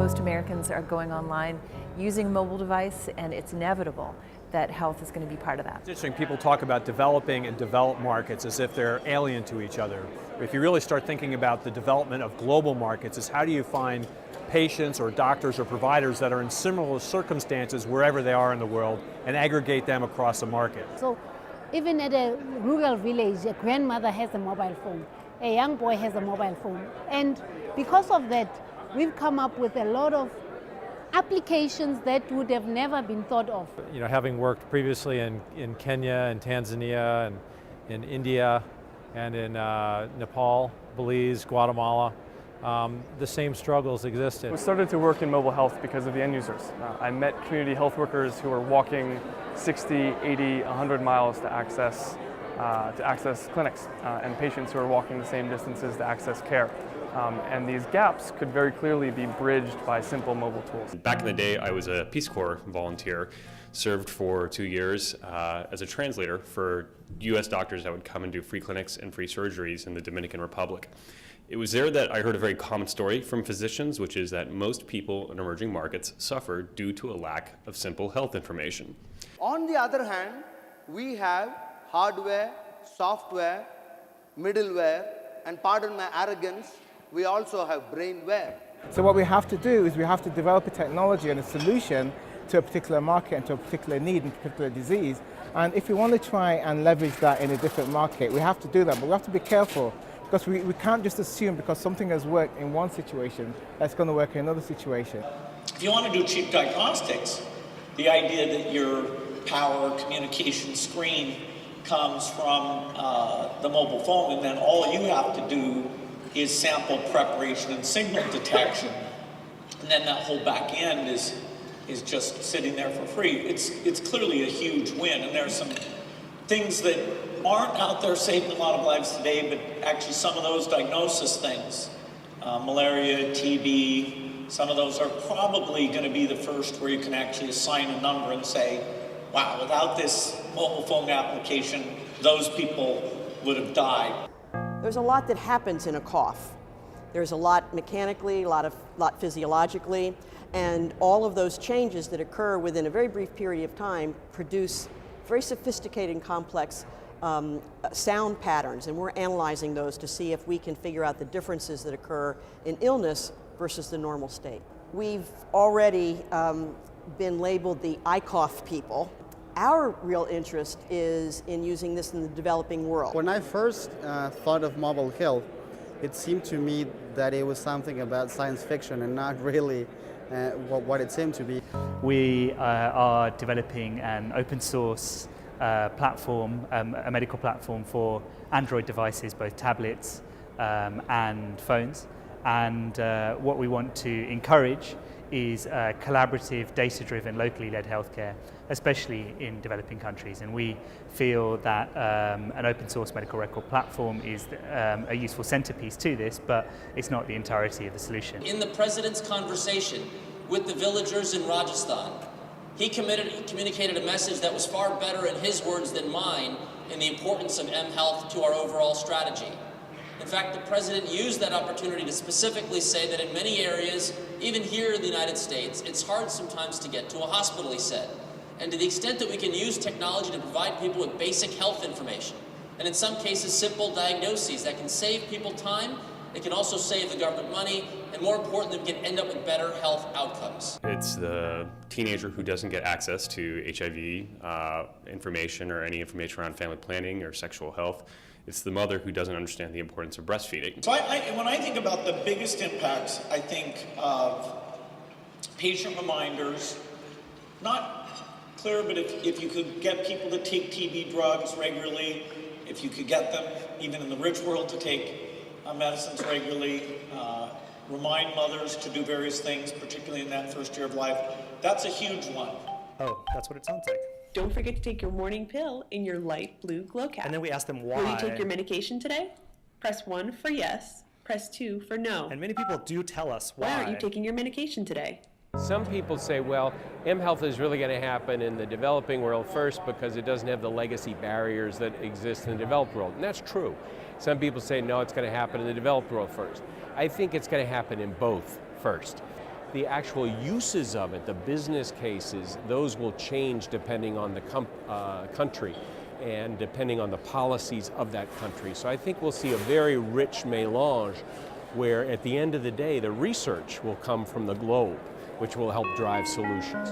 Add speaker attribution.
Speaker 1: most Americans are going online using a mobile device, and it's inevitable that health is going to be part of that.
Speaker 2: It's interesting, people talk about developing and developed markets as if they're alien to each other. If you really start thinking about the development of global markets, is how do you find patients or doctors or providers that are in similar circumstances wherever they are in the world and aggregate them across a market.
Speaker 3: So even at a rural village, a grandmother has a mobile phone, a young boy has a mobile phone. And because of that, we've come up with a lot of applications that would have never been thought of.
Speaker 4: You know, having worked previously in Kenya and Tanzania and in India and in Nepal, Belize, Guatemala, the same struggles existed.
Speaker 5: We started to work in mobile health because of the end users. I met community health workers who were walking 60, 80, 100 miles to access clinics, and patients who are walking the same distances to access care. And these gaps could very clearly be bridged by simple mobile tools.
Speaker 6: Back in the day, I was a Peace Corps volunteer, served for 2 years as a translator for U.S. doctors that would come and do free clinics and free surgeries in the Dominican Republic. It was there that I heard a very common story from physicians, which is that most people in emerging markets suffer due to a lack of simple health information.
Speaker 7: On the other hand, we have hardware, software, middleware, and pardon my arrogance, we also have brainware.
Speaker 8: So what we have to do is we have to develop a technology and a solution to a particular market and to a particular need and a particular disease. And if we want to try and leverage that in a different market, we have to do that, but we have to be careful because we can't just assume because something has worked in one situation, that's going to work in another situation.
Speaker 9: If you want to do cheap diagnostics, the idea that your power communication screen comes from the mobile phone, and then all you have to do is sample preparation and signal detection, and then that whole back end is just sitting there for free. It's clearly a huge win, and there are some things that aren't out there saving a lot of lives today, but actually some of those diagnosis things, malaria, TB, some of those are probably going to be the first where you can actually assign a number and say, wow, without this mobile phone application, those people would have died.
Speaker 10: There's a lot that happens in a cough. There's a lot mechanically, a lot physiologically, and all of those changes that occur within a very brief period of time produce very sophisticated and complex sound patterns, and we're analyzing those to see if we can figure out the differences that occur in illness versus the normal state. We've already been labeled the iCough people. Our real interest is in using this in the developing world.
Speaker 11: When I first thought of mobile health, it seemed to me that it was something about science fiction and not really what it seemed to be.
Speaker 12: We are developing an open source platform, a medical platform for Android devices, both tablets and phones. And what we want to encourage is collaborative, data-driven, locally led healthcare, especially in developing countries. And we feel that an open source medical record platform is a useful centerpiece to this, but it's not the entirety of the solution.
Speaker 13: In the President's conversation with the villagers in Rajasthan, he communicated a message that was far better in his words than mine in the importance of mHealth to our overall strategy. In fact, the President used that opportunity to specifically say that in many areas, even here in the United States, it's hard sometimes to get to a hospital, he said. And to the extent that we can use technology to provide people with basic health information, and in some cases simple diagnoses that can save people time, it can also save the government money, and more importantly, we can end up with better health outcomes.
Speaker 6: It's the teenager who doesn't get access to HIV information or any information around family planning or sexual health. It's the mother who doesn't understand the importance of breastfeeding.
Speaker 9: So when I think about the biggest impacts, I think of patient reminders, not clear, but if you could get people to take TB drugs regularly, if you could get them, even in the rich world, to take medicines regularly, remind mothers to do various things, particularly in that first year of life, that's a huge one.
Speaker 14: Oh, that's what it sounds like.
Speaker 15: Don't forget to take your morning pill in your light blue glow cap.
Speaker 14: And then we ask them why.
Speaker 15: Will you take your medication today? Press 1 for yes, press 2 for no.
Speaker 14: And many people do tell us why.
Speaker 15: Why aren't you taking your medication today?
Speaker 16: Some people say, well, mHealth is really going to happen in the developing world first because it doesn't have the legacy barriers that exist in the developed world. And that's true. Some people say, no, it's going to happen in the developed world first. I think it's going to happen in both first. the actual uses of it, the business cases, those will change depending on the country and depending on the policies of that country. So I think we'll see a very rich melange where at the end of the day, the research will come from the globe, which will help drive solutions.